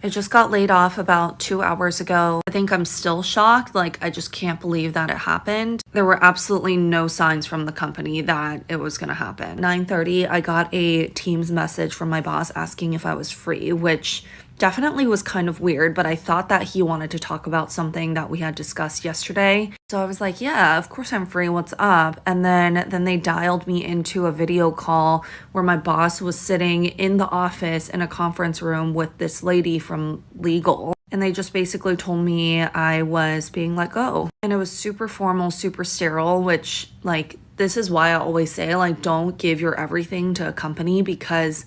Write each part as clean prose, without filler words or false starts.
I just got laid off about 2 hours ago. I think I'm still shocked. Like, I just can't believe that it happened. There were absolutely no signs from the company that it was gonna happen. 9:30, I got a Teams message from my boss asking if I was free, which definitely was kind of weird, but I thought that he wanted to talk about something that we had discussed yesterday. So I was like, yeah, of course I'm free. What's up? And then they dialed me into a video call where my boss was sitting in the office in a conference room with this lady from legal. And they just basically told me I was being let go. And it was super formal, super sterile, which, like, this is why I always say, like, don't give your everything to a company, because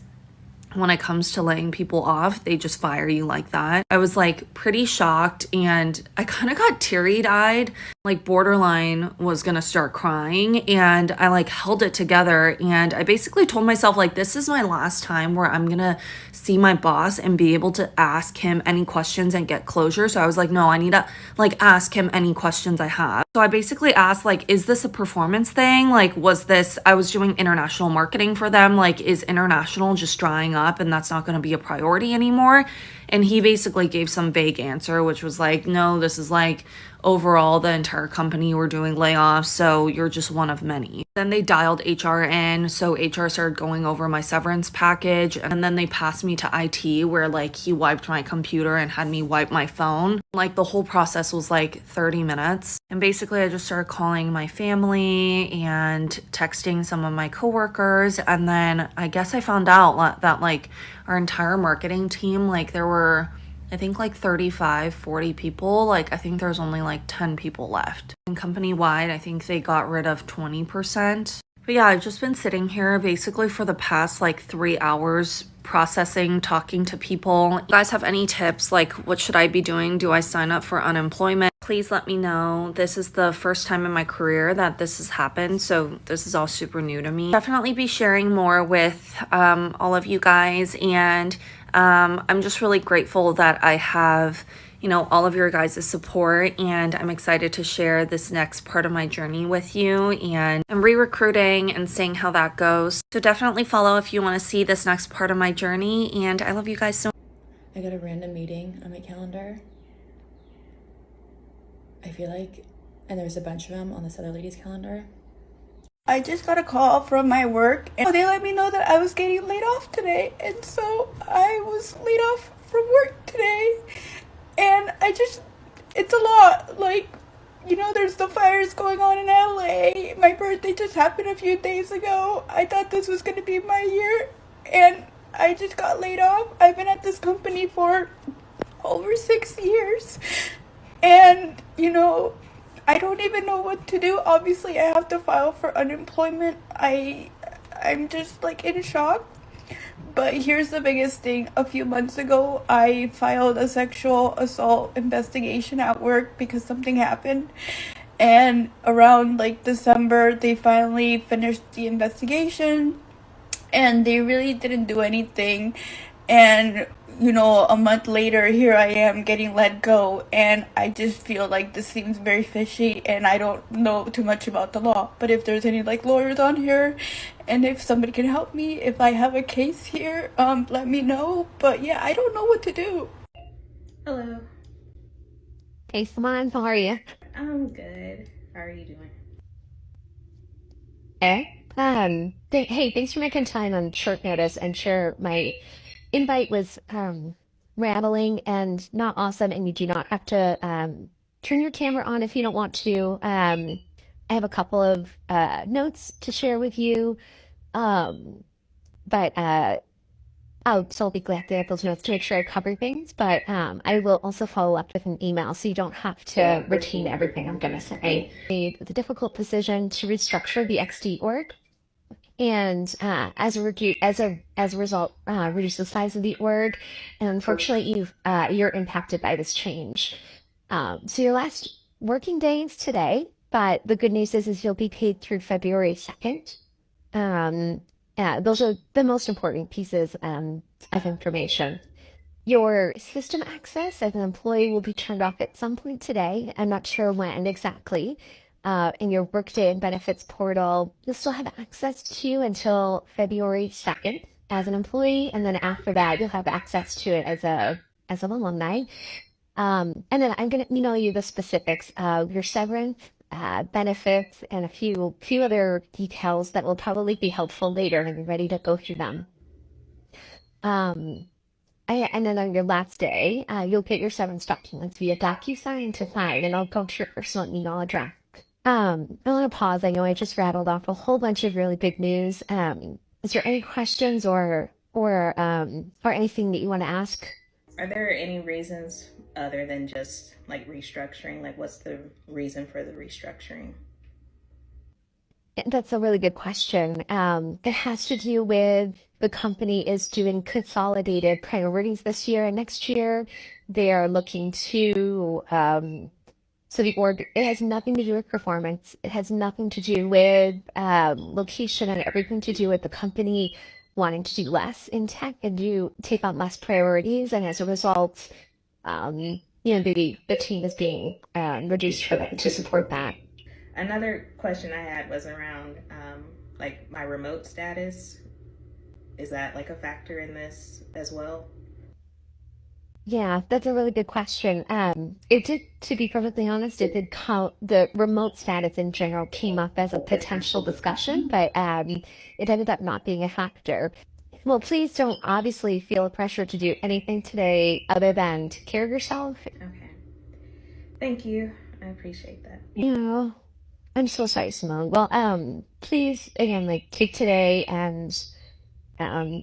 when it comes to laying people off, they just fire you like that. I was like pretty shocked, and I kind of got teary-eyed, like borderline was gonna start crying, and I like held it together, and I basically told myself, like, this is my last time where I'm gonna see my boss and be able to ask him any questions and get closure. So I was like, no, I need to like ask him any questions I have. So I basically asked, like, is this a performance thing? Like, I was doing international marketing for them. Like, is international just drying up and that's not going to be a priority anymore? And he basically gave some vague answer, which was like, no, this is like overall the entire company were doing layoffs, so you're just one of many. Then they dialed HR in, so HR started going over my severance package, and then they passed me to IT, where like he wiped my computer and had me wipe my phone. Like, the whole process was like 30 minutes. And basically I just started calling my family and texting some of my coworkers, and then I guess I found out that like our entire marketing team, like there were, I think, like 35, 40 people. Like, I think there's only like 10 people left. And company-wide, I think they got rid of 20%. But yeah, I've just been sitting here basically for the past like 3 hours processing, talking to people. You guys have any tips? Like, what should I be doing? Do I sign up for unemployment? Please let me know. This is the first time in my career that this has happened, so this is all super new to me. Definitely be sharing more with all of you guys, and I'm just really grateful that I have, all of your guys' support, and I'm excited to share this next part of my journey with you, and I'm re-recruiting and seeing how that goes. So definitely follow if you want to see this next part of my journey, and I love you guys so much. I got a random meeting on my calendar. I feel like, and there's a bunch of them on this other lady's calendar. I just got a call from my work, and they let me know that I was getting laid off today, and so I was laid off from work today, and it's a lot. Like, there's the fires going on in LA. My birthday just happened a few days ago. I thought this was gonna be my year, and I just got laid off. I've been at this company for over 6 years, and I don't even know what to do. Obviously, I have to file for unemployment. I'm just like in shock. But here's the biggest thing. A few months ago, I filed a sexual assault investigation at work because something happened. And around like December, they finally finished the investigation, and they really didn't do anything. And a month later, here I am getting let go, and I just feel like this seems very fishy, and I don't know too much about the law. But if there's any like lawyers on here, and if somebody can help me, if I have a case here, let me know. But yeah, I don't know what to do. Hello. Hey, Simon, how are you? I'm good. How are you doing? Hey. Hey, thanks for making time on short notice. And sure, my invite was rambling and not awesome, and you do not have to turn your camera on if you don't want to. I have a couple of notes to share with you, but I'll still be glad to have those notes to make sure I cover things, but I will also follow up with an email so you don't have to retain everything I'm going to say. I made the difficult decision to restructure the XD org, and as a result, reduce the size of the org. And unfortunately, you're impacted by this change. So your last working day is today, but the good news is you'll be paid through February 2nd. Those are the most important pieces of information. Your system access as an employee will be turned off at some point today. I'm not sure when exactly. In your Workday and Benefits portal, you'll still have access to until February 2nd as an employee, and then after that, you'll have access to it as a as an alumni. And then I'm going to email you the specifics of your severance, benefits, and a few other details that will probably be helpful later when you're ready to go through them. Um, and then on your last day, you'll get your severance documents via DocuSign to sign, and I'll go to your personal email address. I want to pause. I know I just rattled off a whole bunch of really big news. Is there any questions or anything that you want to ask? Are there any reasons other than just like restructuring? Like, what's the reason for the restructuring? That's a really good question. It has to do with the company is doing consolidated priorities this year and next year. They are looking to, so the org, it has nothing to do with performance. It has nothing to do with location and everything to do with the company wanting to do less in tech and take on less priorities. And as a result, the team is being reduced for that to support that. Another question I had was around like my remote status. Is that like a factor in this as well? Yeah, that's a really good question. It did, to be perfectly honest, it did count, the remote status in general came up as a potential discussion, but it ended up not being a factor. Well, please don't obviously feel a pressure to do anything today other than take care of yourself. Okay. Thank you. I appreciate that. I'm so sorry, Simone. Well, please again, like take today and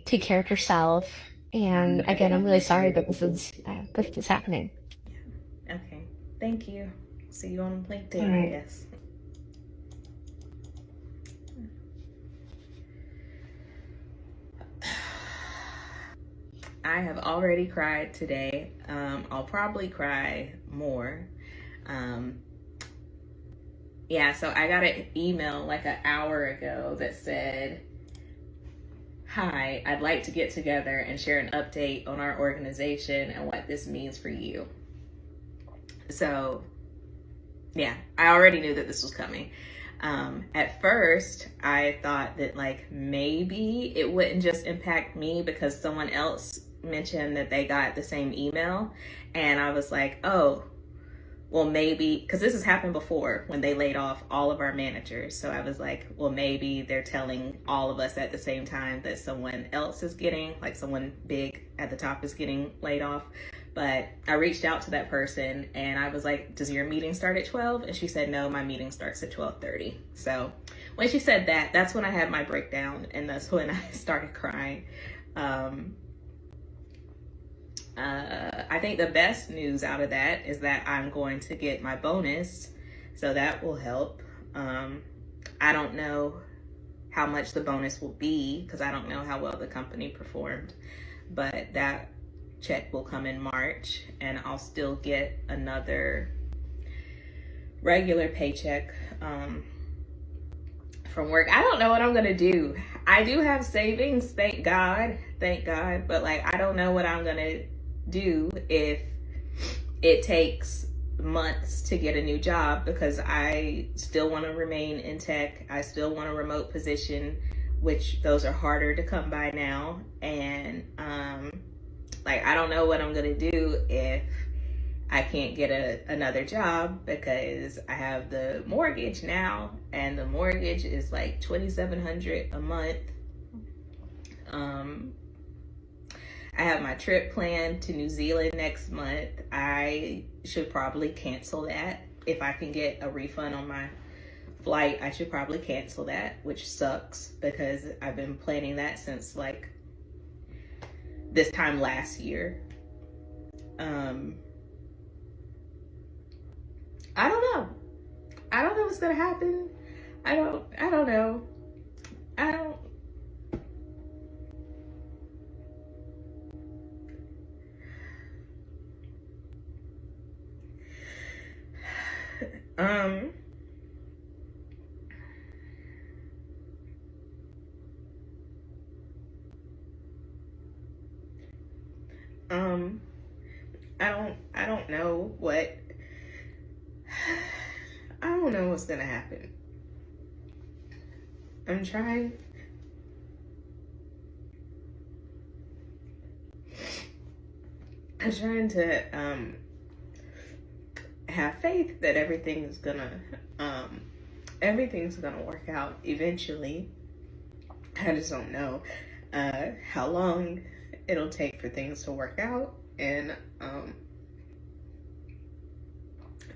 take care of yourself. And again, I'm really sorry that this is happening. Okay. Thank you. See you on LinkedIn, All right. I guess. I have already cried today. I'll probably cry more. Yeah, so I got an email like an hour ago that said, "Hi, I'd like to get together and share an update on our organization and what this means for you." So, yeah, I already knew that this was coming. At first, I thought that like maybe it wouldn't just impact me because someone else mentioned that they got the same email. And I was like, oh, well, maybe, because this has happened before when they laid off all of our managers. So I was like, well, maybe they're telling all of us at the same time that someone else is getting, like someone big at the top is getting laid off. But I reached out to that person and I was like, does your meeting start at 12? And she said, no, my meeting starts at 12:30. So when she said that, that's when I had my breakdown and that's when I started crying. I think the best news out of that is that I'm going to get my bonus. So that will help. I don't know how much the bonus will be because I don't know how well the company performed, but that check will come in March and I'll still get another regular paycheck from work. I don't know what I'm gonna do. I do have savings, thank God, but like I don't know what I'm gonna do if it takes months to get a new job because I still want to remain in tech. I still want a remote position, which those are harder to come by now. And like I don't know what I'm gonna do if I can't get another job because I have the mortgage now and the mortgage is like $2,700 a month. I have my trip planned to New Zealand next month. I should probably cancel that. If I can get a refund on my flight, I should probably cancel that, which sucks because I've been planning that since like this time last year. I don't know. I don't know what's gonna happen. I don't know. I don't. I don't know what, I don't know what's gonna happen. I'm trying. I'm trying to have faith that everything's gonna work out eventually. I just don't know how long it'll take for things to work out, and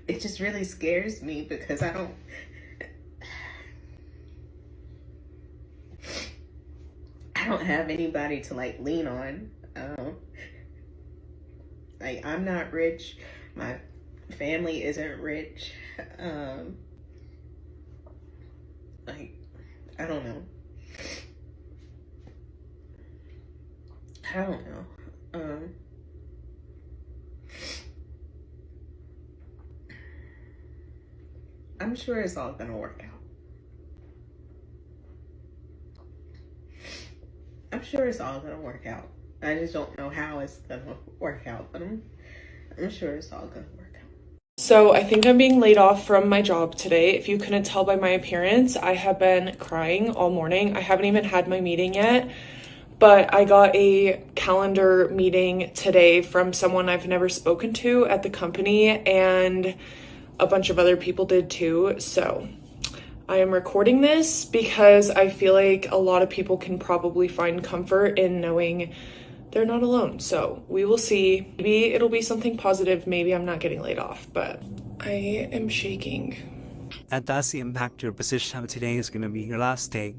it just really scares me because I don't have anybody to like lean on. Like, I'm not rich, my family isn't rich. Like, I don't know. I'm sure it's all gonna work out. I'm sure it's all gonna work out. I just don't know how it's gonna work out, but I'm sure it's all gonna work out. So I think I'm being laid off from my job today. If you couldn't tell by my appearance, I have been crying all morning. I haven't even had my meeting yet, but I got a calendar meeting today from someone I've never spoken to at the company, and a bunch of other people did too. So I am recording this because I feel like a lot of people can probably find comfort in knowing they're not alone. So we will see. Maybe it'll be something positive. Maybe I'm not getting laid off, but I am shaking. That does impact your position. Today is going to be your last day.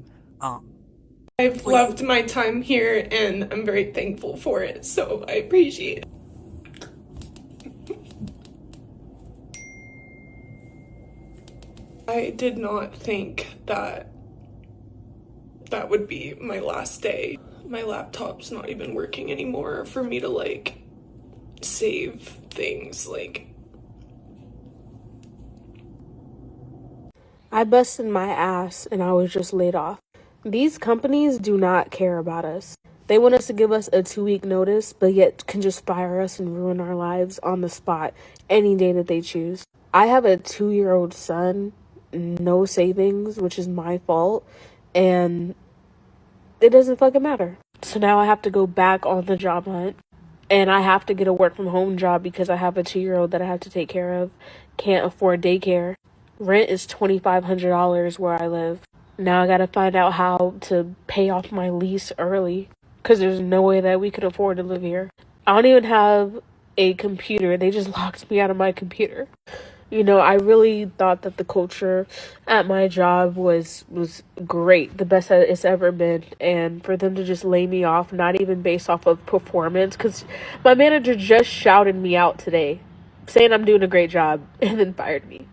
I've loved my time here and I'm very thankful for it. So I appreciate it. I did not think that that would be my last day. My laptop's not even working anymore for me to like save things. Like, I busted my ass and I was just laid off. These companies do not care about us. They want us to give us a 2-week notice, but yet can just fire us and ruin our lives on the spot any day that they choose. I have a 2-year-old son, no savings, which is my fault, and it doesn't fucking matter. So now I have to go back on the job hunt, and I have to get a work from home job because I have a 2-year-old that I have to take care of. Can't afford daycare. Rent is $2,500 where I live. Now I gotta find out how to pay off my lease early because there's no way that we could afford to live here. I don't even have a computer. They just locked me out of my computer. You know, I really thought that the culture at my job was great, the best that it's ever been. And for them to just lay me off, not even based off of performance, because my manager just shouted me out today, saying I'm doing a great job, and then fired me.